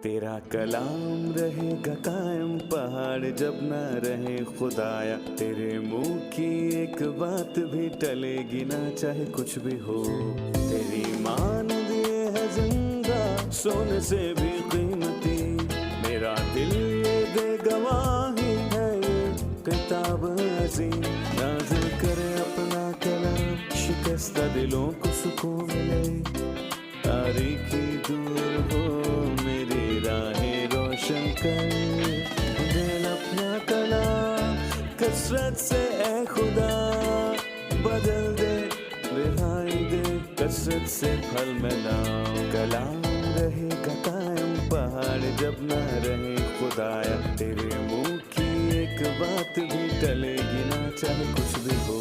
तेरा कलाम रहेगा कायम पहाड़ जब न रहे खुदाया, तेरे मुंह की एक बात भी टलेगी ना चाहे कुछ भी हो। तेरी मान दिए है जिंदा सोने से भी कीमती, मेरा दिल ये दे गवाही है ये किताब अजीम। नाज़िल करे अपना कलाम, शिकस्ता दिलों को सुकून मिले, तारीखी दूर हो मेरी राहें रोशन कर। दे अपना कलाम कसरत से ए खुदा, बदल दे रिहाई दे कसरत से फल में लाओ। कलाम रहेगा कायम पहाड़ जब न रहे खुदाया, तेरे मुंह की एक बात भी टलेगी ना चाहे कुछ भी हो।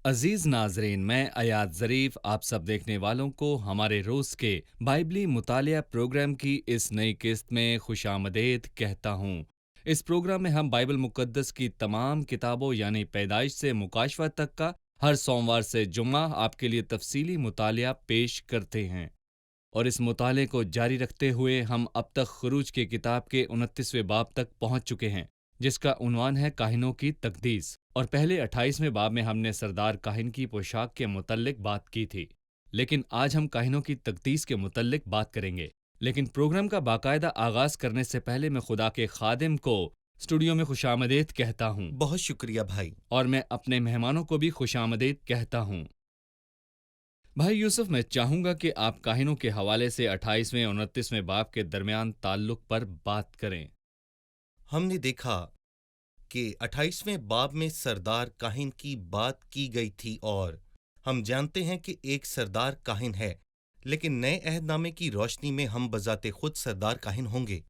अजीज नाजरीन, मैं अयाद ज़रीफ आप सब देखने वालों को हमारे रोज़ के बाइबली मुतालिया प्रोग्राम की इस नई किस्त में खुशामदीद कहता हूँ। इस प्रोग्राम में हम बाइबल मुकद्दस की तमाम किताबों यानी पैदाइश से मुकाशवा तक का हर सोमवार से जुम्मा आपके लिए तफसीली मुतालिया पेश करते हैं। और इस मुताले को जारी रखते हुए हम अब तक खुरूज की किताब के 29वें बाब तक पहुँच चुके हैं, जिसका उन्वान है काहिनों की तकदीस। और पहले 28वें बाब में हमने सरदार काहिन की पोशाक के मुतल्लिक बात की थी, लेकिन आज हम काहिनों की तकदीस के मुतल्लिक बात करेंगे। लेकिन प्रोग्राम का बाकायदा आगाज करने से पहले मैं खुदा के खादिम को स्टूडियो में खुशामदीद कहता हूँ। बहुत शुक्रिया भाई। और मैं अपने मेहमानों को भी खुशामदीद कहता हूँ। भाई यूसुफ, मैं चाहूंगा कि आप काहिनों के हवाले से 28वें और 29वें बाब के दरमियान ताल्लुक पर बात करें। हमने देखा कि 28वें बाब में सरदार काहिन की बात की गई थी, और हम जानते हैं कि एक सरदार काहिन है, लेकिन नए अहदनामे की रोशनी में हम बजाते खुद सरदार काहिन होंगे।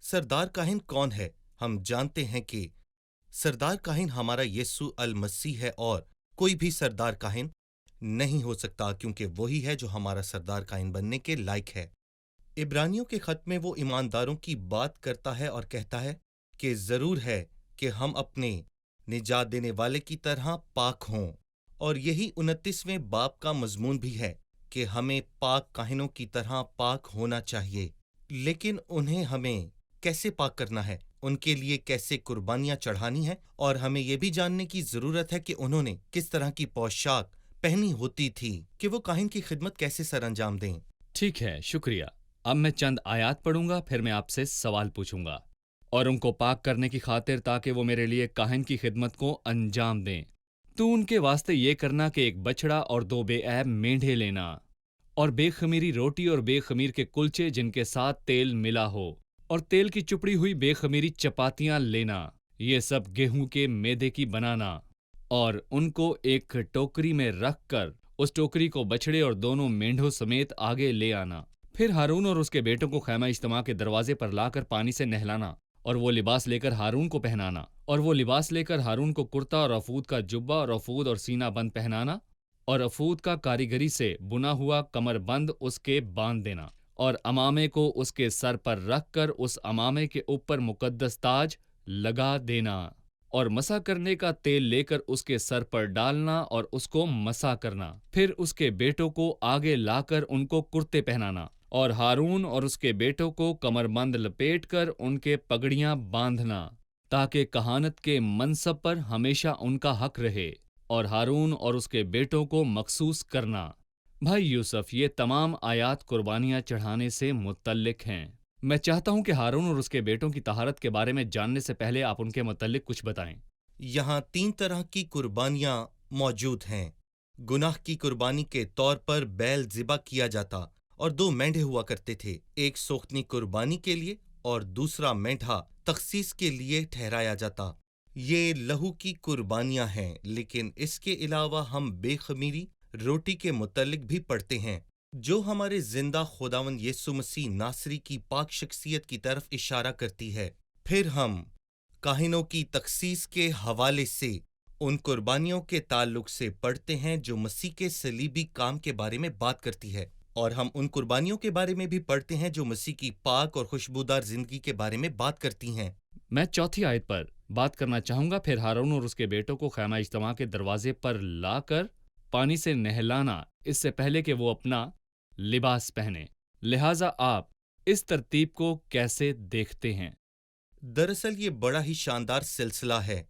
सरदार काहिन कौन है? हम जानते हैं कि सरदार काहिन हमारा यीशु अल मसीह है, और कोई भी सरदार काहिन नहीं हो सकता, क्योंकि वही है जो हमारा सरदार काहिन बनने के लायक है। इब्रानियों के खत में वो ईमानदारों की बात करता है और कहता है कि जरूर है कि हम अपने निजात देने वाले की तरह पाक हों, और यही 29वें बाब का मजमून भी है कि हमें पाक काहिनों की तरह पाक होना चाहिए। लेकिन उन्हें हमें कैसे पाक करना है, उनके लिए कैसे कुर्बानियां चढ़ानी है, और हमें यह भी जानने की जरूरत है कि उन्होंने किस तरह की पोशाक पहनी होती थी कि वो काहिन की खिदमत कैसे सरअंजाम दें। ठीक है, शुक्रिया। अब मैं चंद आयात पढ़ूंगा, फिर मैं आपसे सवाल पूछूंगा। और उनको पाक करने की खातिर ताकि वो मेरे लिए काहिन की खिदमत को अंजाम दें, तो उनके वास्ते ये करना कि एक बछड़ा और 2 बेऐब मेंढे लेना, और बेखमीरी रोटी और बेखमीर के कुलचे जिनके साथ तेल मिला हो, और तेल की चुपड़ी हुई बेखमीरी चपातियां लेना, ये सब गेहूं के मैदे की बनाना, और उनको एक टोकरी में रख कर उस टोकरी को बछड़े और दोनों मेंढों समेत आगे ले आना। फिर हारून और उसके बेटों को खैमा इज्तिमा के दरवाजे पर लाकर पानी से नहलाना, और वो लिबास लेकर हारून को पहनाना, और वो लिबास लेकर हारून को कुर्ता और अफूद का जुब्बा और अफूद और सीना बंद पहनाना, और अफूद का कारीगरी से बुना हुआ कमर बंद उसके बांध देना, और अमामे को उसके सर पर रख कर उस अमामे के ऊपर मुकद्दस ताज लगा देना, और मसा करने का तेल लेकर उसके सर पर डालना और उसको मसा करना। फिर उसके बेटों को आगे लाकर उनको कुर्ते पहनाना, और हारून और उसके बेटों को कमरबंद लपेटकर उनके पगड़ियां बांधना, ताकि कहानत के मनसब पर हमेशा उनका हक रहे, और हारून और उसके बेटों को मखसूस करना। भाई यूसुफ, ये तमाम आयात कुर्बानियां चढ़ाने से मुतल्लिक हैं। मैं चाहता हूं कि हारून और उसके बेटों की तहारत के बारे में जानने से पहले आप उनके मुतल्लिक कुछ बताएं। यहाँ 3 तरह की कुर्बानियां मौजूद हैं। गुनाह की कुर्बानी के तौर पर बैल ज़िबा किया जाता, और 2 मेंढे हुआ करते थे, एक सोख्तनी कुर्बानी के लिए और दूसरा मेंढा तखसीस के लिए ठहराया जाता। ये लहू की कुर्बानियां हैं, लेकिन इसके अलावा हम बेखमीरी रोटी के मुतल्लिक भी पढ़ते हैं, जो हमारे जिंदा खुदावन यीशु मसीह नासरी की पाक शख्सियत की तरफ इशारा करती है। फिर हम काहिनों की तखसीस के हवाले से उन कुर्बानियों के ताल्लुक से पढ़ते हैं जो मसीह के सलीबी काम के बारे में बात करती है, और हम उन कुर्बानियों के बारे में भी पढ़ते हैं जो मसीह की पाक और खुशबूदार जिंदगी के बारे में बात करती हैं। मैं चौथी आयत पर बात करना चाहूंगा। फिर हारून और उसके बेटों को खैमा इज्तिमा के दरवाजे पर लाकर पानी से नहलाना, इससे पहले कि वो अपना लिबास पहने। लिहाजा आप इस तरतीब को कैसे देखते हैं? दरअसल ये बड़ा ही शानदार सिलसिला है।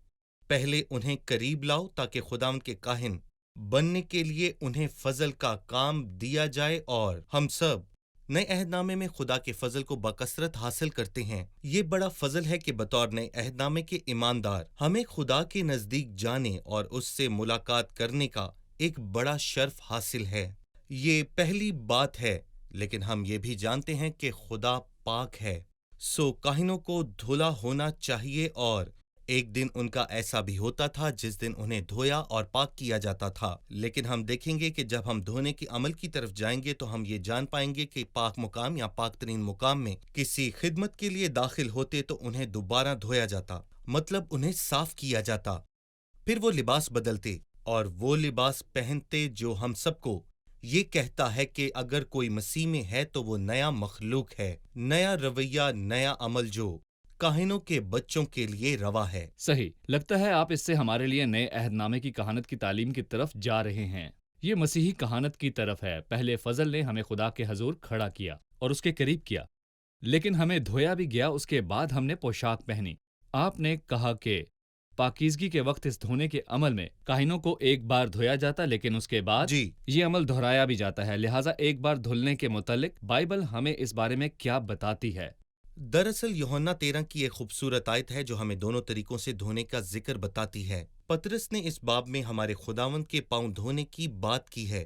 पहले उन्हें करीब लाओ ताकि खुदावंद के काहिन बनने के लिए उन्हें फजल का काम दिया जाए, और हम सब नए अहदनामे में खुदा के फजल को बकसरत हासिल करते हैं। ये बड़ा फजल है कि बतौर नए अहदनामे के ईमानदार हमें खुदा के नज़दीक जाने और उससे मुलाकात करने का एक बड़ा शर्फ हासिल है। ये पहली बात है, लेकिन हम ये भी जानते हैं कि खुदा पाक है, सो काहिनों को धुला होना चाहिए, और एक दिन उनका ऐसा भी होता था जिस दिन उन्हें धोया और पाक किया जाता था। लेकिन हम देखेंगे कि जब हम धोने के अमल की तरफ जाएंगे तो हम ये जान पाएंगे कि पाक मुकाम या पाक तरीन मुकाम में किसी खिदमत के लिए दाखिल होते तो उन्हें दोबारा धोया जाता, मतलब उन्हें साफ किया जाता। फिर वो लिबास बदलते और वो लिबास पहनते जो हम सबको ये कहता है कि अगर कोई मसीह में है तो वो नया मखलूक है, नया रवैया, नया अमल जो काहिनों के बच्चों के लिए रवा है। सही लगता है आप इससे हमारे लिए नए अहदनामे की कहानत की तालीम की तरफ जा रहे हैं। ये मसीही कहानत की तरफ है। पहले फजल ने हमें खुदा के हजूर खड़ा किया और उसके करीब किया, लेकिन हमें धोया भी गया। उसके बाद हमने पोशाक पहनी। आपने कहा कि पाकीज़गी के वक्त इस धोने के अमल में काहिनों को एक बार धोया जाता, लेकिन उसके बाद जी, ये अमल दोहराया भी जाता है। लिहाजा एक बार धुलने के मुतालिक बाइबल हमें इस बारे में क्या बताती है? दरअसल यूहन्ना 13 की एक खूबसूरत आयत है जो हमें दोनों तरीकों से धोने का जिक्र बताती है। पतरस ने इस बाब में हमारे खुदावंद के पांव धोने की बात की है।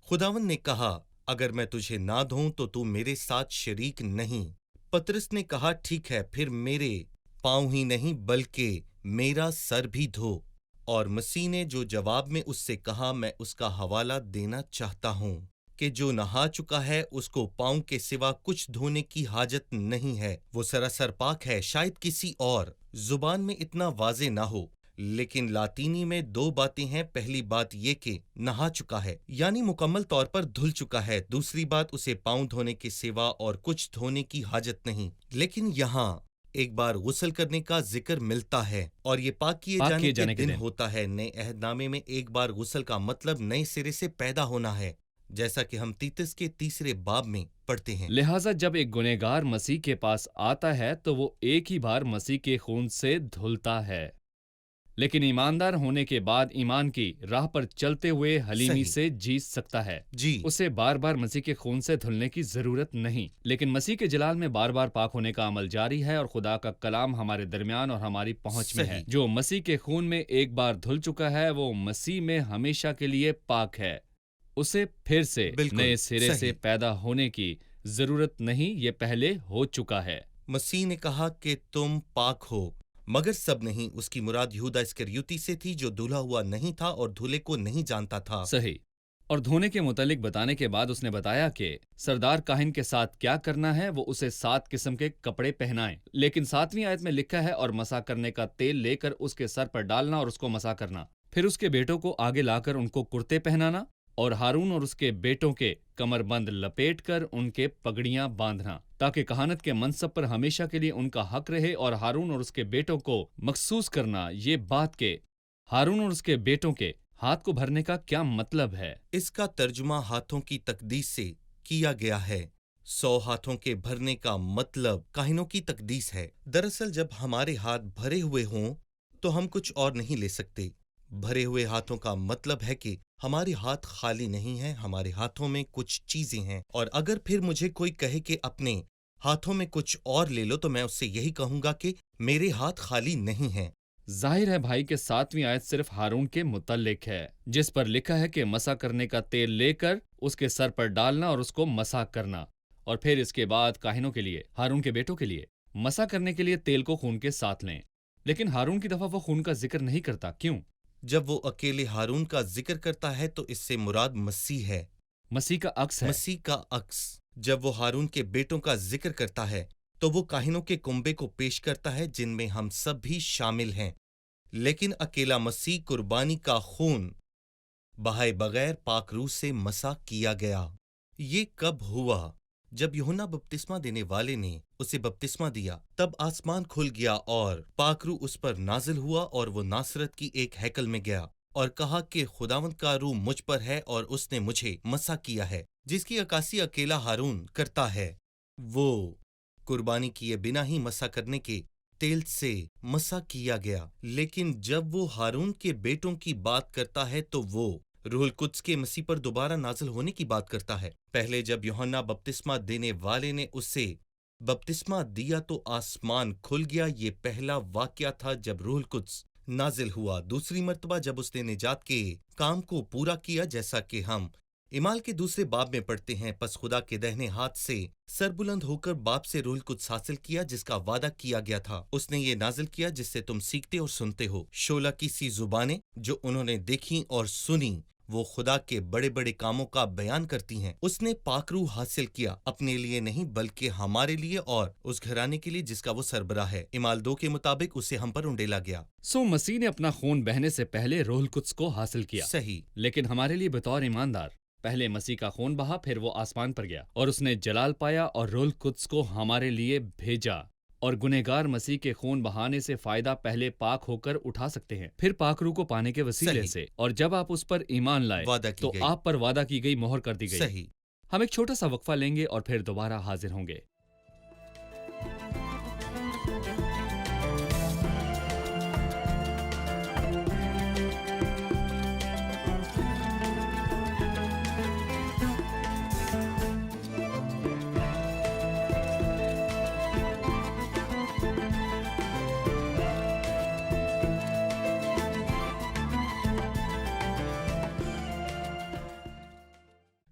खुदावंद ने कहा, अगर मैं तुझे ना धोऊं तो तू मेरे साथ शरीक नहीं। पतरस ने कहा, ठीक है, फिर मेरे पांव ही नहीं बल्कि मेरा सर भी धो। और मसीह ने जो जवाब में उससे कहा, मैं उसका हवाला देना चाहता हूं कि जो नहा चुका है उसको पांव के सिवा कुछ धोने की हाजत नहीं है। वो सरासर पाक है। शायद किसी और जुबान में इतना वाजे ना हो, लेकिन लातीनी में दो बातें हैं। पहली बात ये कि नहा चुका है, यानी मुकम्मल तौर पर धुल चुका है। दूसरी बात, उसे पांव धोने के सिवा और कुछ धोने की हाजत नहीं। लेकिन यहाँ एक बार गुस्ल करने का जिक्र मिलता है, और ये पाक किए जाने के दिन होता है। नए अहदनामे में एक बार गुस्ल का मतलब नए सिरे से पैदा होना है, जैसा कि हम तीतस के 3 बाब में पढ़ते हैं। लिहाजा जब एक गुनहगार मसीह के पास आता है तो वो एक ही बार मसीह के खून से धुलता है, लेकिन ईमानदार होने के बाद ईमान की राह पर चलते हुए हलीमी से जी सकता है। जी, उसे बार बार मसीह के खून से धुलने की जरूरत नहीं, लेकिन मसीह के जलाल में बार बार पाक होने का अमल जारी है, और खुदा का कलाम हमारे दरमियान और हमारी पहुंच में है। जो मसीह के खून में एक बार धुल चुका है वो मसीह में हमेशा के लिए पाक है। उसे फिर से नए सिरे से पैदा होने की जरूरत नहीं, ये पहले हो चुका है। मसीह ने कहा कि तुम पाक हो, मगर सब नहीं। उसकी मुराद यहूदा इस्करियोती से थी जो धुला हुआ नहीं था और धुले को नहीं जानता था। सही। और धोने के मुतालिक बताने के बाद उसने बताया कि सरदार काहिन के साथ क्या करना है। वो उसे 7 किस्म के कपड़े पहनाएं, लेकिन 7वीं आयत में लिखा है, और मसा करने का तेल लेकर उसके सर पर डालना और उसको मसा करना। फिर उसके बेटों को आगे लाकर उनको कुर्ते पहनाना, और हारून और उसके बेटों के कमरबंद लपेटकर उनके पगड़ियां बांधना, ताकि कहानत के मनसब पर हमेशा के लिए उनका हक रहे। और हारून और उसके बेटों को मखसूस करना, ये बात के हारून और उसके बेटों के हाथ को भरने का क्या मतलब है? इसका तर्जुमा हाथों की तकदीस से किया गया है। 100 हाथों के भरने का मतलब काहिनों की तकदीस है। दरअसल जब हमारे हाथ भरे हुए हों तो हम कुछ और नहीं ले सकते। भरे हुए हाथों का मतलब है कि हमारे हाथ खाली नहीं हैं, हमारे हाथों में कुछ चीजें हैं। और अगर फिर मुझे कोई कहे कि अपने हाथों में कुछ और ले लो, तो मैं उससे यही कहूंगा कि मेरे हाथ खाली नहीं हैं। जाहिर है भाई कि 7वीं आयत सिर्फ हारून के मुतल्लिक है, जिस पर लिखा है कि मसा करने का तेल लेकर उसके सर पर डालना और उसको मसा करना। और फिर इसके बाद काहिनों के लिए, हारून के बेटों के लिए मसा करने के लिए तेल को खून के साथ लें। लेकिन हारून की दफा वो खून का जिक्र नहीं करता, क्यों? जब वो अकेले हारून का जिक्र करता है तो इससे मुराद मसीह है, मसीह का अक्स है। मसीह का अक्स। जब वो हारून के बेटों का जिक्र करता है तो वो काहिनों के कुंबे को पेश करता है जिनमें हम सब भी शामिल हैं। लेकिन अकेला मसीह कुर्बानी का खून बहाए बगैर पाक रूह से मसा किया गया। ये कब हुआ? जब यूहन्ना बपतिस्मा देने वाले ने उसे बपतिस्मा दिया, तब आसमान खुल गया और पाक रूह उस पर नाजिल हुआ और वो नासरत की एक हैकल में गया। اور کہا کہ خداوند کا روح مجھ پر ہے اور اس نے مجھے مسح کیا ہے، جس کی عکاسی اکیلا ہارون کرتا ہے۔ وہ قربانی کیے بنا ہی مسح کرنے کے تیل سے مسح کیا گیا، لیکن جب وہ ہارون کے بیٹوں کی بات کرتا ہے تو وہ روح القدس کے مسیح پر دوبارہ نازل ہونے کی بات کرتا ہے۔ پہلے جب یوحنا بپتسمہ دینے والے نے اسے بپتسمہ دیا تو آسمان کھل گیا، یہ پہلا واقعہ تھا جب روح القدس نازل ہوا۔ دوسری مرتبہ جب اس نے نجات کے کام کو پورا کیا، جیسا کہ ہم اعمال کے دوسرے باب میں پڑھتے ہیں، پس خدا کے دہنے ہاتھ سے سربلند ہو کر باپ سے روح القدس حاصل کیا جس کا وعدہ کیا گیا تھا، اس نے یہ نازل کیا جس سے تم سیکھتے اور سنتے ہو۔ شعلہ کی سی زبانیں جو انہوں نے دیکھی اور سنی وہ خدا کے بڑے بڑے کاموں کا بیان کرتی ہیں۔ اس نے پاک روح حاصل کیا، اپنے لیے نہیں بلکہ ہمارے لیے اور اس گھرانے کے لیے جس کا وہ سربراہ ہے۔ اعمال 2 کے مطابق اسے ہم پر انڈیلا گیا۔ سو مسیح نے اپنا خون بہنے سے پہلے روح القدس کو حاصل کیا، صحیح۔ لیکن ہمارے لیے بطور ایماندار پہلے مسیح کا خون بہا، پھر وہ آسمان پر گیا اور اس نے جلال پایا اور روح القدس کو ہمارے لیے بھیجا، اور گنہگار مسیح کے خون بہانے سے فائدہ پہلے پاک ہو کر اٹھا سکتے ہیں، پھر پاک روح کو پانے کے وسیلے صحیح۔ سے، اور جب آپ اس پر ایمان لائے وعدہ کی تو گئی۔ آپ پر وعدہ کی گئی مہر کر دی گئی۔ صحیح۔ ہم ایک چھوٹا سا وقفہ لیں گے اور پھر دوبارہ حاضر ہوں گے۔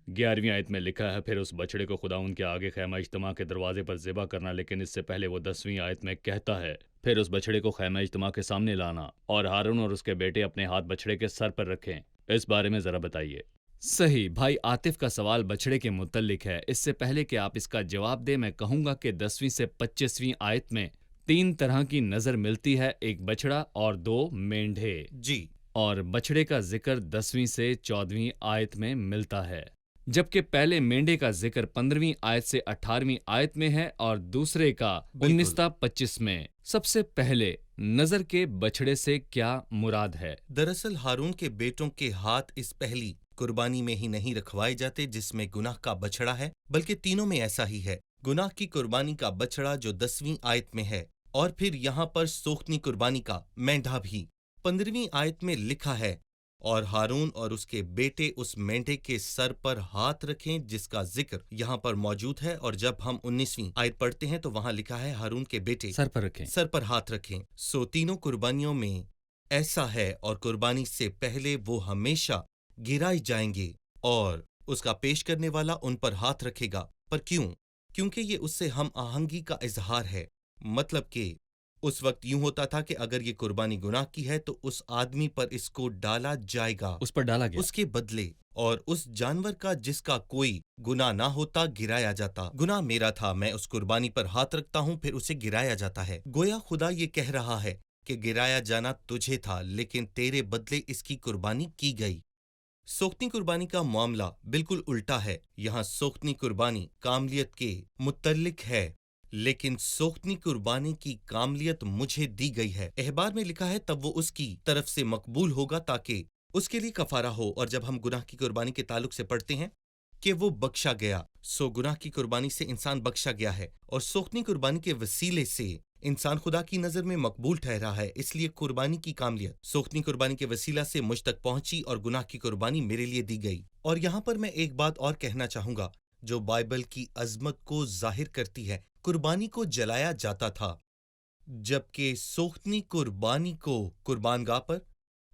گیارہویں آیت میں لکھا ہے، پھر اس بچڑے کو خداوند کے آگے خیمہ اجتماع کے دروازے پر ذبح کرنا، لیکن اس سے پہلے وہ 10ویں آیت میں کہتا ہے، پھر اس بچڑے کو خیمہ اجتماع کے سامنے لانا اور ہارون اور اس کے بیٹے اپنے ہاتھ بچڑے کے سر پر رکھیں۔ اس بارے میں ذرا بتائیے۔ صحیح، بھائی عاطف کا سوال بچڑے کے متعلق ہے۔ اس سے پہلے کہ آپ اس کا جواب دیں، میں کہوں گا کہ 10ویں سے 25ویں آیت میں 3 طرح کی نظر ملتی ہے، ایک بچڑا اور 2 مینڈھے، جی۔ اور بچڑے کا ذکر 10ویں سے 14ویں آیت میں ملتا ہے، جبکہ پہلے مینڈے کا ذکر 15ویں آیت سے 18ویں آیت میں ہے اور دوسرے کا 19 تا 25 میں۔ سب سے پہلے نظر کے بچڑے سے کیا مراد ہے؟ دراصل ہارون کے بیٹوں کے ہاتھ اس پہلی قربانی میں ہی نہیں رکھوائے جاتے جس میں گناہ کا بچڑا ہے، بلکہ تینوں میں ایسا ہی ہے۔ گناہ کی قربانی کا بچڑا جو 10ویں آیت میں ہے، اور پھر یہاں پر سوختنی قربانی کا مینڈھا بھی 15ویں آیت میں لکھا ہے، اور ہارون اور اس کے بیٹے اس مینڈھے کے سر پر ہاتھ رکھیں، جس کا ذکر یہاں پر موجود ہے۔ اور جب ہم 19ویں آیت پڑھتے ہیں تو وہاں لکھا ہے ہارون کے بیٹے سر پر رکھیں۔ سر پر ہاتھ رکھیں۔ سو تینوں قربانیوں میں ایسا ہے، اور قربانی سے پہلے وہ ہمیشہ گرائے جائیں گے اور اس کا پیش کرنے والا ان پر ہاتھ رکھے گا۔ پر کیوں؟ کیونکہ یہ اس سے ہم آہنگی کا اظہار ہے۔ مطلب کہ اس وقت یوں ہوتا تھا کہ اگر یہ قربانی گناہ کی ہے تو اس آدمی پر اس کو ڈالا جائے گا، اس پر ڈالا گیا، اس کے بدلے، اور اس جانور کا جس کا کوئی گناہ نہ ہوتا گرایا جاتا۔ گناہ میرا تھا، میں اس قربانی پر ہاتھ رکھتا ہوں، پھر اسے گرایا جاتا ہے۔ گویا خدا یہ کہہ رہا ہے کہ گرایا جانا تجھے تھا، لیکن تیرے بدلے اس کی قربانی کی گئی۔ سوختنی قربانی کا معاملہ بالکل الٹا ہے۔ یہاں سوختنی قربانی کاملیت کے متعلق ہے، لیکن سوختنی قربانی کی کاملیت مجھے دی گئی ہے۔ احبار میں لکھا ہے تب وہ اس کی طرف سے مقبول ہوگا تاکہ اس کے لیے کفارہ ہو۔ اور جب ہم گناہ کی قربانی کے تعلق سے پڑھتے ہیں کہ وہ بخشا گیا، سو گناہ کی قربانی سے انسان بخشا گیا ہے، اور سوختنی قربانی کے وسیلے سے انسان خدا کی نظر میں مقبول ٹھہرا ہے۔ اس لیے قربانی کی کاملیت سوختنی قربانی کے وسیلہ سے مجھ تک پہنچی اور گناہ کی قربانی میرے لیے دی گئی۔ اور یہاں پر میں ایک بات اور کہنا چاہوں گا جو بائبل کی عظمت کو ظاہر کرتی ہے۔ قربانی کو جلایا جاتا تھا، جبکہ سوختنی قربانی کو قربان گاہ پر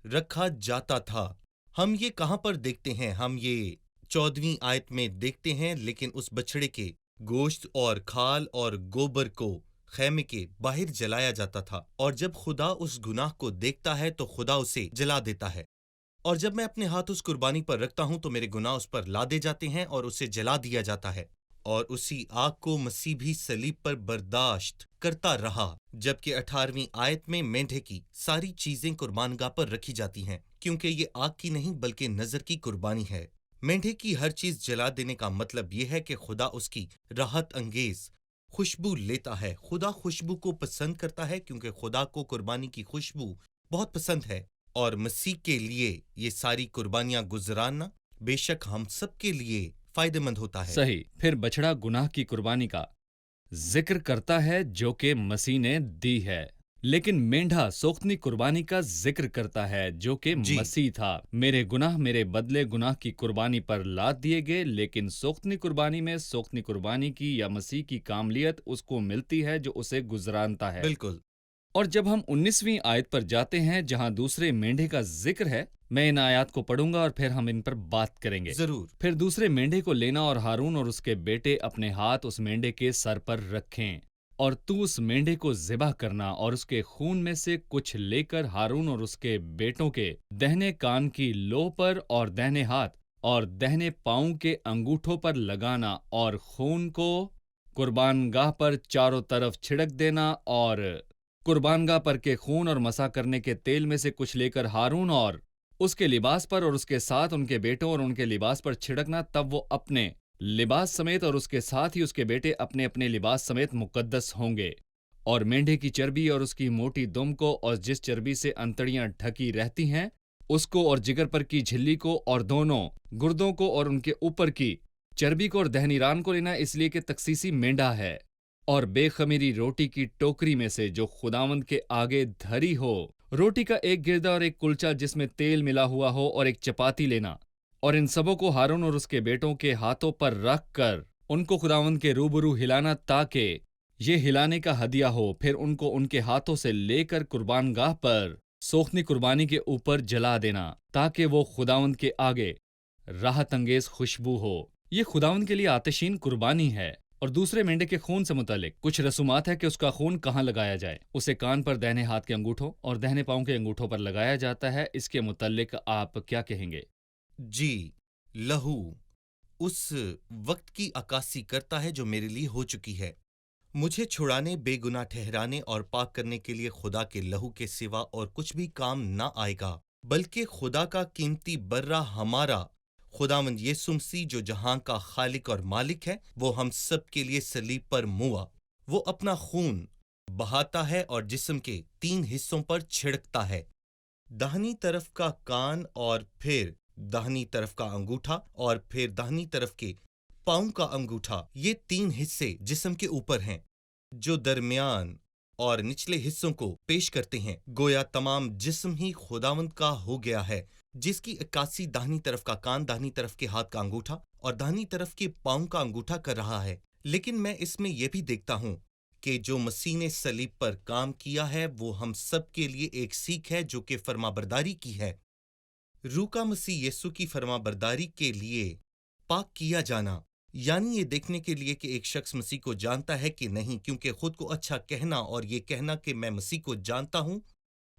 رکھا جاتا تھا۔ ہم یہ کہاں پر دیکھتے ہیں؟ ہم یہ 14ویں آیت میں دیکھتے ہیں، لیکن اس بچڑے کے گوشت اور کھال اور گوبر کو خیمے کے باہر جلایا جاتا تھا، اور جب خدا اس گناہ کو دیکھتا ہے تو خدا اسے جلا دیتا ہے۔ اور جب میں اپنے ہاتھ اس قربانی پر رکھتا ہوں تو میرے گناہ اس پر لادے جاتے ہیں اور اسے جلا دیا جاتا ہے، اور اسی آگ کو مسیح بھی صلیب پر برداشت کرتا رہا، جبکہ 18ویں آیت میں مینڈھے کی ساری چیزیں قربان گاہ پر رکھی جاتی ہیں، کیونکہ یہ آگ کی نہیں بلکہ نظر کی قربانی ہے۔ مینڈھے کی ہر چیز جلا دینے کا مطلب یہ ہے کہ خدا اس کی راحت انگیز خوشبو لیتا ہے۔ خدا خوشبو کو پسند کرتا ہے، کیونکہ خدا کو قربانی کی خوشبو بہت پسند ہے، اور مسیح کے لیے یہ ساری قربانیاں گزرانا بے شک ہم سب کے لیے فائدہ مند ہوتا ہے۔ صحیح۔ پھر بچڑا گناہ کی قربانی کا ذکر کرتا ہے جو کہ مسیح نے دی ہے، لیکن مینڈھا سوختنی قربانی کا ذکر کرتا ہے جو کہ جی مسیح تھا۔ میرے گناہ میرے بدلے گناہ کی قربانی پر لاد دیے گئے، لیکن سوختنی قربانی میں سوختنی قربانی کی یا مسیح کی کاملیت اس کو ملتی ہے جو اسے گزرانتا ہے۔ بالکل۔ اور جب ہم 19ویں آیت پر جاتے ہیں جہاں دوسرے مینڈھے کا ذکر ہے، میں ان آیات کو پڑھوں گا اور پھر ہم ان پر بات کریں گے۔ ضرور۔ پھر دوسرے مینڈھے کو لینا اور ہارون اور اس کے بیٹے اپنے ہاتھ اس مینڈھے کے سر پر رکھیں، اور تو اس مینڈھے کو ذبح کرنا اور اس کے خون میں سے کچھ لے کر ہارون اور اس کے بیٹوں کے دہنے کان کی لو پر اور دہنے ہاتھ اور دہنے پاؤں کے انگوٹھوں پر لگانا، اور خون کو قربان گاہ پر چاروں طرف چھڑک دینا، اور قربان گاہ پر کے خون اور مسح کرنے کے تیل میں سے کچھ لے کر ہارون اور اس کے لباس پر اور اس کے ساتھ ان کے بیٹوں اور ان کے لباس پر چھڑکنا، تب وہ اپنے لباس سمیت اور اس کے ساتھ ہی اس کے بیٹے اپنے اپنے لباس سمیت مقدس ہوں گے۔ اور مینڈھے کی چربی اور اس کی موٹی دم کو اور جس چربی سے انتڑیاں ڈھکی رہتی ہیں اس کو، اور جگر پر کی جھلی کو اور دونوں گردوں کو اور ان کے اوپر کی چربی کو اور دہنی ران کو لینا، اس لیے کہ تخصیصی مینڈھا ہے۔ اور بے خمیری روٹی کی ٹوکری میں سے جو خداوند کے آگے دھری ہو، روٹی کا ایک گردا اور ایک کلچا جس میں تیل ملا ہوا ہو اور ایک چپاتی لینا، اور ان سبوں کو ہارون اور اس کے بیٹوں کے ہاتھوں پر رکھ کر ان کو خداوند کے روبرو ہلانا تاکہ یہ ہلانے کا ہدیہ ہو۔ پھر ان کو ان کے ہاتھوں سے لے کر قربان گاہ پر سوختنی قربانی کے اوپر جلا دینا تاکہ وہ خداوند کے آگے راحت انگیز خوشبو ہو۔ یہ خداوند کے لیے آتشین قربانی ہے۔ اور دوسرے مینڈے کے خون سے متعلق کچھ رسومات ہے کہ اس کا خون کہاں لگایا جائے۔ اسے کان پر دہنے ہاتھ کے انگوٹھوں اور دہنے پاؤں کے انگوٹھوں پر لگایا جاتا ہے۔ اس کے متعلق آپ کیا کہیں گے؟ جی، لہو اس وقت کی عکاسی کرتا ہے جو میرے لیے ہو چکی ہے۔ مجھے چھڑانے، بے گناہ ٹھہرانے اور پاک کرنے کے لیے خدا کے لہو کے سوا اور کچھ بھی کام نہ آئے گا، بلکہ خدا کا قیمتی برہ ہمارا خداوند یسوع مسیح جو جہاں کا خالق اور مالک ہے، وہ ہم سب کے لیے صلیب پر موا۔ وہ اپنا خون بہاتا ہے اور جسم کے 3 حصوں پر چھڑکتا ہے، داہنی طرف کا کان اور پھر داہنی طرف کا انگوٹھا اور پھر داہنی طرف کے پاؤں کا انگوٹھا۔ یہ 3 حصے جسم کے اوپر ہیں جو درمیان اور نچلے حصوں کو پیش کرتے ہیں۔ گویا تمام جسم ہی خداوند کا ہو گیا ہے، جس کی عکاسی داہنی طرف کا کان، داہنی طرف کے ہاتھ کا انگوٹھا اور داہنی طرف کے پاؤں کا انگوٹھا کر رہا ہے۔ لیکن میں اس میں یہ بھی دیکھتا ہوں کہ جو مسیح نے صلیب پر کام کیا ہے وہ ہم سب کے لیے ایک سیکھ ہے جو کہ فرمانبرداری کی ہے۔ روح کا مسیح یسوع کی فرمانبرداری کے لیے پاک کیا جانا، یعنی یہ دیکھنے کے لیے کہ ایک شخص مسیح کو جانتا ہے کہ نہیں، کیونکہ خود کو اچھا کہنا اور یہ کہنا کہ میں مسیح کو جانتا ہوں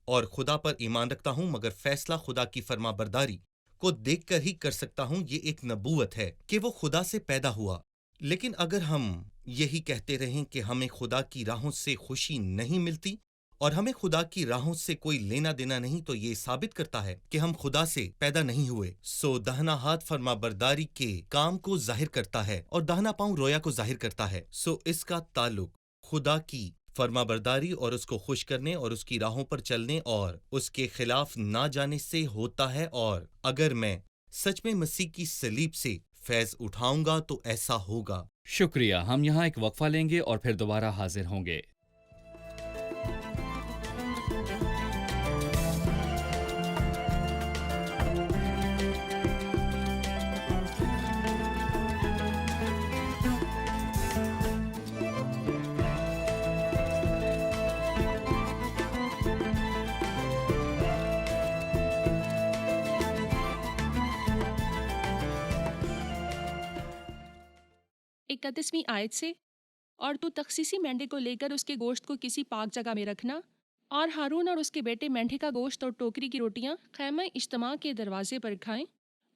اور خدا پر ایمان رکھتا ہوں، مگر فیصلہ خدا کی فرمانبرداری کو دیکھ کر ہی کر سکتا ہوں، یہ ایک نبوت ہے کہ وہ خدا سے پیدا ہوا۔ لیکن اگر ہم یہی کہتے رہیں کہ ہمیں خدا کی راہوں سے خوشی نہیں ملتی اور ہمیں خدا کی راہوں سے کوئی لینا دینا نہیں، تو یہ ثابت کرتا ہے کہ ہم خدا سے پیدا نہیں ہوئے۔ سو دہنا ہاتھ فرمانبرداری کے کام کو ظاہر کرتا ہے اور دہنا پاؤں رویا کو ظاہر کرتا ہے۔ سو اس کا تعلق خدا کی فرمانبرداری اور اس کو خوش کرنے اور اس کی راہوں پر چلنے اور اس کے خلاف نہ جانے سے ہوتا ہے۔ اور اگر میں سچ میں مسیح کی صلیب سے فیض اٹھاؤں گا تو ایسا ہوگا۔ شکریہ۔ ہم یہاں ایک وقفہ لیں گے اور پھر دوبارہ حاضر ہوں گے۔ اکتیسویں آیت سے، اور تو تخصیصی مینڈے کو لے کر اس کے گوشت کو کسی پاک جگہ میں رکھنا، اور ہارون اور اس کے بیٹے مینڈے کا گوشت اور ٹوکری کی روٹیاں خیمہ اجتماع کے دروازے پر کھائیں،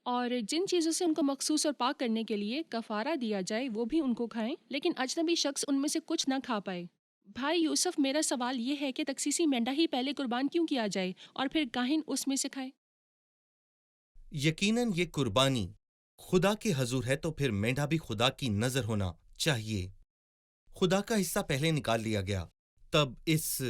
اور جن چیزوں سے ان کو مخصوص اور پاک کرنے کے لیے کفارہ دیا جائے وہ بھی ان کو کھائیں، لیکن اجنبی شخص ان میں سے کچھ نہ کھا پائے۔ بھائی یوسف، میرا سوال یہ ہے کہ تخصیصی مینڈا ہی پہلے قربان کیوں کیا جائے اور پھر کاہن اس میں سے کھائے؟ یقیناً یہ قربانی خدا کے حضور ہے تو پھر مینڈا بھی خدا کی نظر ہونا چاہیے۔ خدا کا حصہ پہلے نکال لیا گیا، تب اس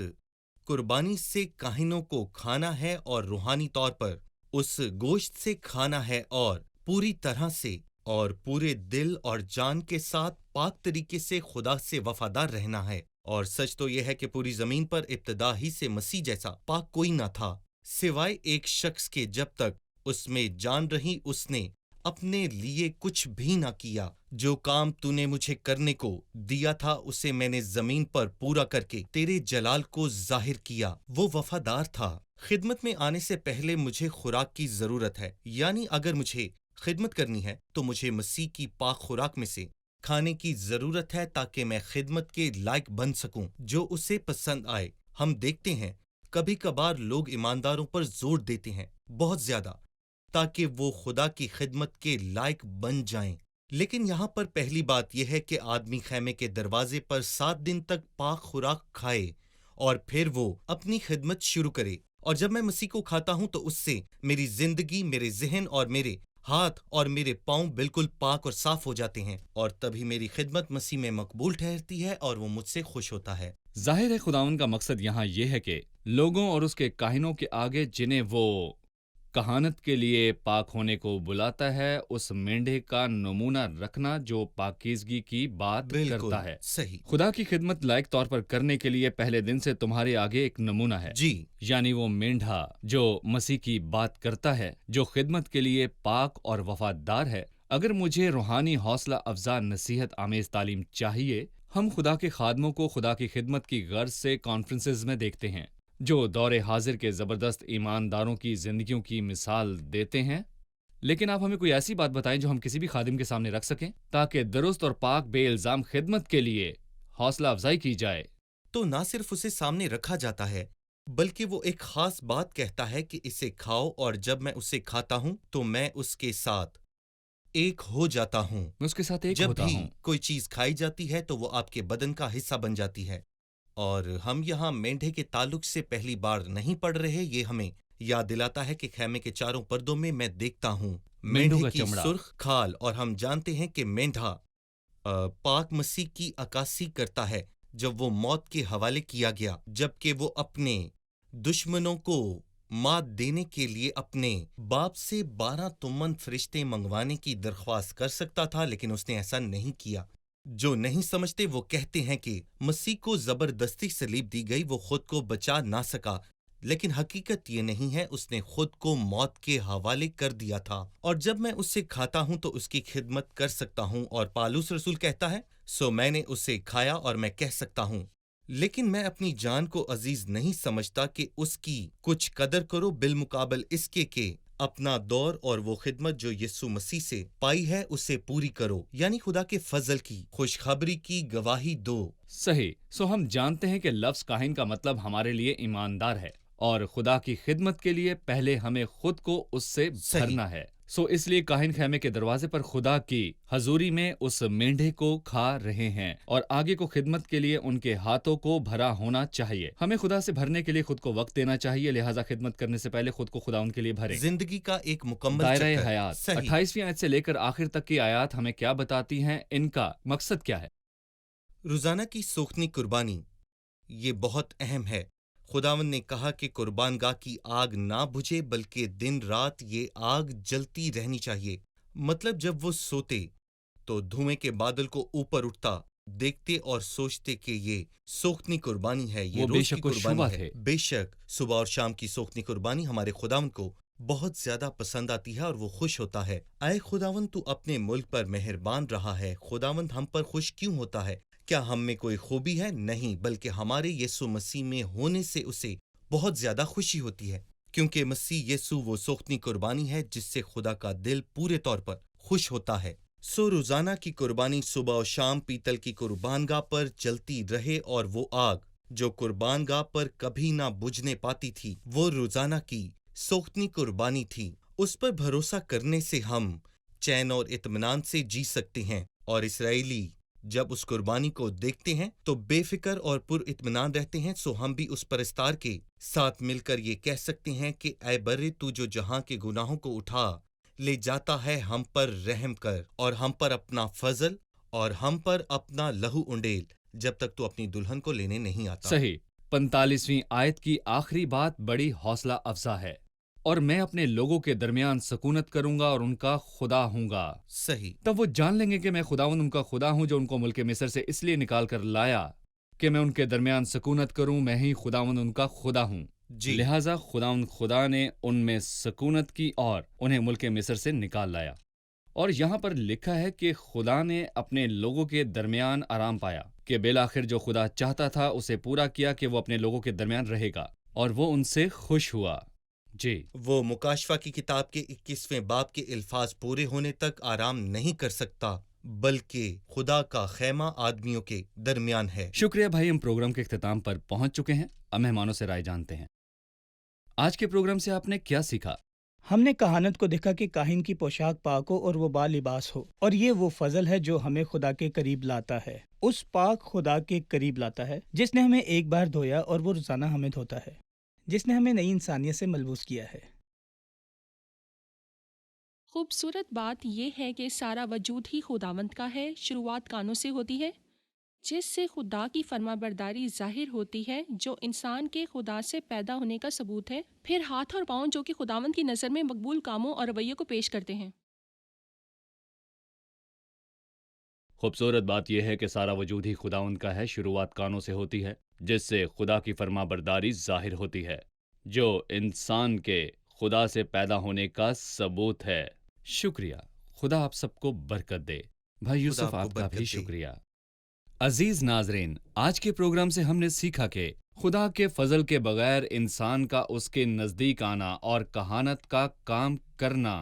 कुर्बानी से काहिनों को खाना है और रूहानी तौर पर उस गोश्त से खाना है और पूरी तरह से और पूरे दिल और जान के साथ पाक तरीके से खुदा से वफादार रहना है। और सच तो यह है कि पूरी जमीन पर इब्तिदा ही से मसीह जैसा पाक कोई न था, सिवाय एक शख्स के। जब तक उसमें जान रही उसने अपने लिए कुछ भी न किया। जो काम तूने मुझे करने को दिया था उसे मैंने जमीन पर पूरा करके तेरे जलाल को जाहिर किया। वो वफादार था। खिदमत में आने से पहले मुझे खुराक की जरूरत है, यानी अगर मुझे खिदमत करनी है तो मुझे मसीह की पाक खुराक में से खाने की जरूरत है ताकि मैं खिदमत के लायक बन सकूं जो उसे पसंद आए। हम देखते हैं कभी कभार लोग ईमानदारों पर जोर देते हैं बहुत ज्यादा, ताकि वो खुदा की खिदमत के लायक बन जाएं। लेकिन यहाँ पर पहली बात यह है कि आदमी खैमे के दरवाजे पर 7 दिन तक पाक खुराक खाए और फिर वो अपनी खिदमत शुरू करे। और जब मैं मसीह को खाता हूँ तो उससे मेरी जिंदगी, मेरे ज़हन और मेरे हाथ और मेरे पाँव बिल्कुल पाक और साफ हो जाते हैं, और तभी मेरी खिदमत मसीह में मकबूल ठहरती है और वो मुझसे खुश होता है। जाहिर है खुदावन का मकसद यहाँ ये है कि लोगों और उसके काहिनों के आगे जिन्हें वो कहानत के लिए पाक होने को बुलाता है, उस मेंढे का नमूना रखना जो पाकीज़गी की बात बिल्कुल करता है। सही खुदा की खिदमत लायक तौर पर करने के लिए पहले दिन से तुम्हारे आगे एक नमूना है, जी। यानी वो मेंढा जो मसीह की बात करता है, जो खिदमत के लिए पाक और वफादार है। अगर मुझे रूहानी हौसला अफजा नसीहत आमेज तालीम चाहिए, हम खुदा के खादमों को खुदा की खिदमत की गर्ज से कॉन्फ्रेंसेस में देखते हैं जो दौरे हाजिर के ज़बरदस्त ईमानदारों की ज़िंदगियों की मिसाल देते हैं। लेकिन आप हमें कोई ऐसी बात बताएं जो हम किसी भी खादिम के सामने रख सकें ताकि दुरुस्त और पाक बेइल्ज़ाम खिदमत के लिए हौसला अफजाई की जाए। तो ना सिर्फ उसे सामने रखा जाता है, बल्कि वो एक खास बात कहता है कि इसे खाओ, और जब मैं उसे खाता हूँ तो मैं उसके साथ एक हो जाता हूँ। मैं उसके साथ एक जब होता भी हूँ। कोई चीज खाई जाती है तो वो आपके बदन का हिस्सा बन जाती है। और हम यहाँ मेंढे के ताल्लुक से पहली बार नहीं पढ़ रहे। ये हमें याद दिलाता है कि खैमे के चारों पर्दों में मैं देखता हूँ मेंढों मेंढे का की चमड़ा। सुर्ख खाल, और हम जानते हैं कि मेंढा पाक मसीह की अक्कासी करता है जब वो मौत के हवाले किया गया, जबकि वो अपने दुश्मनों को मात देने के लिए अपने बाप से 12 तुमन फरिश्ते मंगवाने की दरख्वास्त कर सकता था, लेकिन उसने ऐसा नहीं किया। जो नहीं समझते वो कहते हैं कि मसीह को जबरदस्ती सलीब दी गई, वो खुद को बचा ना सका, लेकिन हकीकत ये नहीं है, उसने खुद को मौत के हवाले कर दिया था। और जब मैं उससे खाता हूँ तो उसकी खिदमत कर सकता हूँ। और पालूस रसूल कहता है, सो मैंने उसे खाया और मैं कह सकता हूँ, लेकिन मैं अपनी जान को अजीज नहीं समझता कि उसकी कुछ कदर करो बिलमुकाबल इसके के अपना दौर और वो खिदमत जो यीशु मसीह से पाई है उसे पूरी करो, यानी खुदा के फजल की खुशखबरी की गवाही दो। सही। सो हम जानते हैं कि लफ्ज़ काहिन का मतलब हमारे लिए ईमानदार है, और खुदा की खिदमत के लिए पहले हमें खुद को उससे सही। भरना है। सो इसलिए काहिन खैमे के दरवाजे पर खुदा की हजूरी में उस मेंढे को खा रहे हैं, और आगे को खिदमत के लिए उनके हाथों को भरा होना चाहिए। हमें खुदा से भरने के लिए खुद को वक्त देना चाहिए, लिहाजा खिदमत करने से पहले खुद को खुदा उनके लिए भरें। जिंदगी का एक मुकम्मल दायरा चक्कर। हयात। सही। 28वीं आयत से लेकर आखिर तक की आयत हमें क्या बताती हैं? इनका मकसद क्या है? रोजाना की सोखनी कुर्बानी ये बहुत अहम है। खुदावन ने कहा कि कुर्बानगाह की आग ना बुझे, बल्कि दिन रात ये आग जलती रहनी चाहिए। मतलब जब वो सोते तो धुएं के बादल को ऊपर उठता देखते और सोचते कि ये सोखनी कुर्बानी है, ये वो रोज बेशक की कुछ कुर्बानी शुबा है। थे। बेशक सुबह और शाम की सोखनी कुर्बानी हमारे खुदावन को बहुत ज्यादा पसंद आती है और वो खुश होता है। आए खुदावन तू अपने मुल्क पर मेहरबान रहा है। खुदावन हम पर खुश क्यों होता है? क्या हम में कोई खूबी है? नहीं, बल्कि हमारे यीशु मसीह में होने से उसे बहुत ज्यादा खुशी होती है, क्योंकि मसीह यीशु वो सोखनी कुर्बानी है जिससे खुदा का दिल पूरे तौर पर खुश होता है। सो रोजाना की कुर्बानी सुबह और शाम पीतल की कुर्बानगाह पर जलती रहे, और वो आग जो कुर्बानगाह पर कभी ना बुझने पाती थी वो रोजाना की सोखनी कुर्बानी थी। उस पर भरोसा करने से हम चैन और इत्मीनान से जी सकते हैं, और इसराइली जब उस कुर्बानी को देखते हैं तो बेफिक्र और पुर इत्मीनान रहते हैं। सो हम भी उस परस्तार के साथ मिलकर ये कह सकते हैं कि ऐ बर्रे तू जो जहां के गुनाहों को उठा ले जाता है, हम पर रहम कर और हम पर अपना फजल और हम पर अपना लहू उंडेल, जब तक तू अपनी दुल्हन को लेने नहीं आता। सही। 45ویں آیت کی آخری بات بڑی حوصلہ افزا ہے، اور میں اپنے لوگوں کے درمیان سکونت کروں گا اور ان کا خدا ہوں گا۔ صحیح۔ تب وہ جان لیں گے کہ میں خداوند ان کا خدا ہوں جو ان کو ملک مصر سے اس لیے نکال کر لایا کہ میں ان کے درمیان سکونت کروں، میں ہی خداوند ان کا خدا ہوں۔ جی لہٰذا خداوند خدا نے ان میں سکونت کی اور انہیں ملک مصر سے نکال لایا۔ اور یہاں پر لکھا ہے کہ خدا نے اپنے لوگوں کے درمیان آرام پایا، کہ بالآخر جو خدا چاہتا تھا اسے پورا کیا کہ وہ اپنے لوگوں کے درمیان رہے گا، اور وہ ان سے خوش ہوا۔ جی وہ مکاشفہ کی کتاب کے 21ویں باب کے الفاظ پورے ہونے تک آرام نہیں کر سکتا، بلکہ خدا کا خیمہ آدمیوں کے درمیان ہے۔ شکریہ بھائی، ہم پروگرام کے اختتام پر پہنچ چکے ہیں۔ اب مہمانوں سے رائے جانتے ہیں۔ آج کے پروگرام سے آپ نے کیا سیکھا؟ ہم نے کہانت کو دیکھا کہ کاہن کی پوشاک پاک ہو اور وہ با لباس ہو، اور یہ وہ فضل ہے جو ہمیں خدا کے قریب لاتا ہے، اس پاک خدا کے قریب لاتا ہے جس نے ہمیں ایک بار دھویا اور وہ روزانہ ہمیں دھوتا ہے، جس نے ہمیں نئی انسانیت سے ملبوس کیا ہے۔ خوبصورت بات یہ ہے کہ سارا وجود ہی خداوند کا ہے۔ شروعات کانوں سے ہوتی ہے، جس سے خدا کی فرما برداری ظاہر ہوتی ہے، جو انسان کے خدا سے پیدا ہونے کا ثبوت ہے۔ پھر ہاتھ اور پاؤں جو کہ خداوند کی نظر میں مقبول کاموں اور رویوں کو پیش کرتے ہیں۔ خوبصورت بات یہ ہے کہ سارا وجود ہی خداوند کا ہے، شروعات کانوں سے ہوتی ہے، جس سے خدا کی فرما برداری ظاہر ہوتی ہے، جو انسان کے خدا سے پیدا ہونے کا ثبوت ہے۔ شکریہ، خدا آپ سب کو برکت دے۔ بھائی یوسف، آپ کو آپ کا برکت بھی دے۔ شکریہ۔ عزیز ناظرین، آج کے پروگرام سے ہم نے سیکھا کہ خدا کے فضل کے بغیر انسان کا اس کے نزدیک آنا اور کہانت کا کام کرنا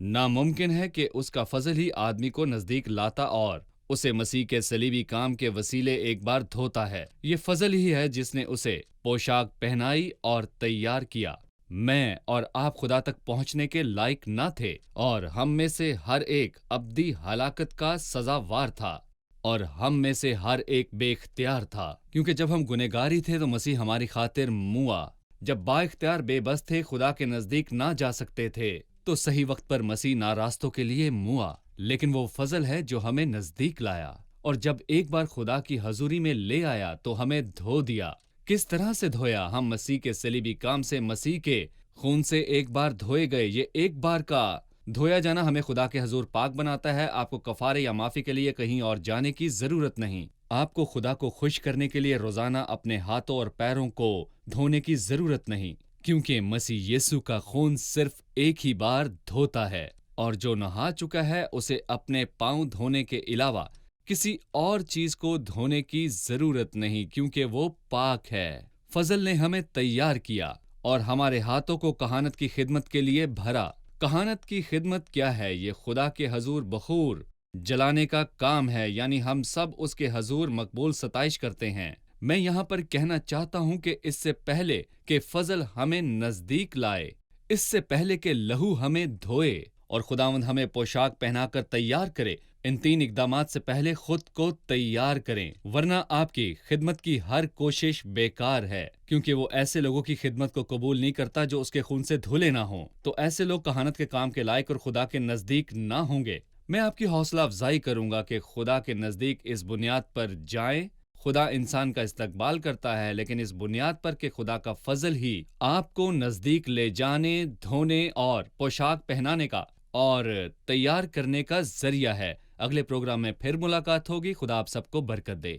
ناممکن ہے، کہ اس کا فضل ہی آدمی کو نزدیک لاتا اور اسے مسیح کے صلیبی کام کے وسیلے ایک بار دھوتا ہے۔ یہ فضل ہی ہے جس نے اسے پوشاک پہنائی اور تیار کیا۔ میں اور آپ خدا تک پہنچنے کے لائق نہ تھے، اور ہم میں سے ہر ایک ابدی ہلاکت کا سزاوار تھا، اور ہم میں سے ہر ایک بے اختیار تھا، کیونکہ جب ہم گنہگار ہی تھے تو مسیح ہماری خاطر موا۔ جب با اختیار بے بس تھے، خدا کے نزدیک نہ جا سکتے تھے، تو صحیح وقت پر مسیح ناراستوں کے لیے موا۔ لیکن وہ فضل ہے جو ہمیں نزدیک لایا، اور جب ایک بار خدا کی حضوری میں لے آیا تو ہمیں دھو دیا۔ کس طرح سے دھویا؟ ہم مسیح کے صلیبی کام سے، مسیح کے خون سے ایک بار دھوئے گئے۔ یہ ایک بار کا دھویا جانا ہمیں خدا کے حضور پاک بناتا ہے۔ آپ کو کفارے یا معافی کے لیے کہیں اور جانے کی ضرورت نہیں۔ آپ کو خدا کو خوش کرنے کے لیے روزانہ اپنے ہاتھوں اور پیروں کو دھونے کی ضرورت نہیں، کیونکہ مسیح یسوع کا خون صرف ایک ہی بار دھوتا ہے، اور جو نہا چکا ہے اسے اپنے پاؤں دھونے کے علاوہ کسی اور چیز کو دھونے کی ضرورت نہیں، کیونکہ وہ پاک ہے۔ فضل نے ہمیں تیار کیا اور ہمارے ہاتھوں کو کہانت کی خدمت کے لیے بھرا۔ کہانت کی خدمت کیا ہے؟ یہ خدا کے حضور بخور جلانے کا کام ہے، یعنی ہم سب اس کے حضور مقبول ستائش کرتے ہیں۔ میں یہاں پر کہنا چاہتا ہوں کہ اس سے پہلے کہ فضل ہمیں نزدیک لائے، اس سے پہلے کہ لہو ہمیں دھوئے اور خداوند ہمیں پوشاک پہنا کر تیار کرے، ان 3 اقدامات سے پہلے خود کو تیار کریں، ورنہ آپ کی خدمت کی ہر کوشش بیکار ہے، کیونکہ وہ ایسے لوگوں کی خدمت کو قبول نہیں کرتا جو اس کے خون سے دھلے نہ ہوں۔ تو ایسے لوگ کہانت کے کام کے لائق اور خدا کے نزدیک نہ ہوں گے۔ میں آپ کی حوصلہ افزائی کروں گا کہ خدا کے نزدیک اس بنیاد پر جائیں۔ خدا انسان کا استقبال کرتا ہے، لیکن اس بنیاد پر کہ خدا کا فضل ہی آپ کو نزدیک لے جانے، دھونے اور پوشاک پہنانے کا اور تیار کرنے کا ذریعہ ہے۔ اگلے پروگرام میں پھر ملاقات ہوگی۔ خدا آپ سب کو برکت دے۔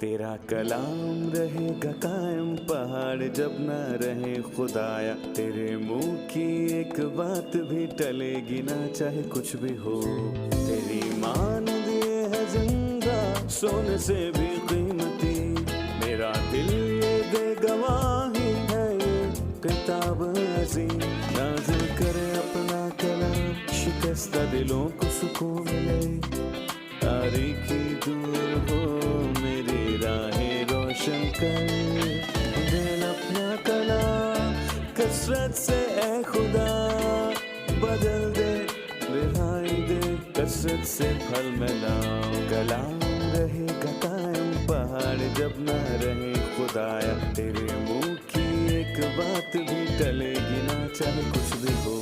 تیرا کلام رہے گا قائم، پہاڑ جب نہ رہے خدایا، تیرے منہ کی ایک بات بھی ٹلے گی نہ، چاہے کچھ بھی ہو۔ تیری مانند یہ ہے زندہ، سونے سے بھی قیمتی، میرا دل یہ دے گواہی ہے، یہ کتاب عظیم نازل کرے اپنا کلام، شکستہ دلوں کو سکون ملے، تاریکی دور ہو میری راہیں روشن کر، دل اپنا کلام کثرت سے اے خدا بدل دے، رہائی دے کثرت سے پھل ملاؤ۔ کلام رہے گا قائم، پہاڑ جب نہ رہے خدایا، تیرے منہ کی ایک بات بھی ٹلے گی نہ، چاہے کچھ بھی ہو۔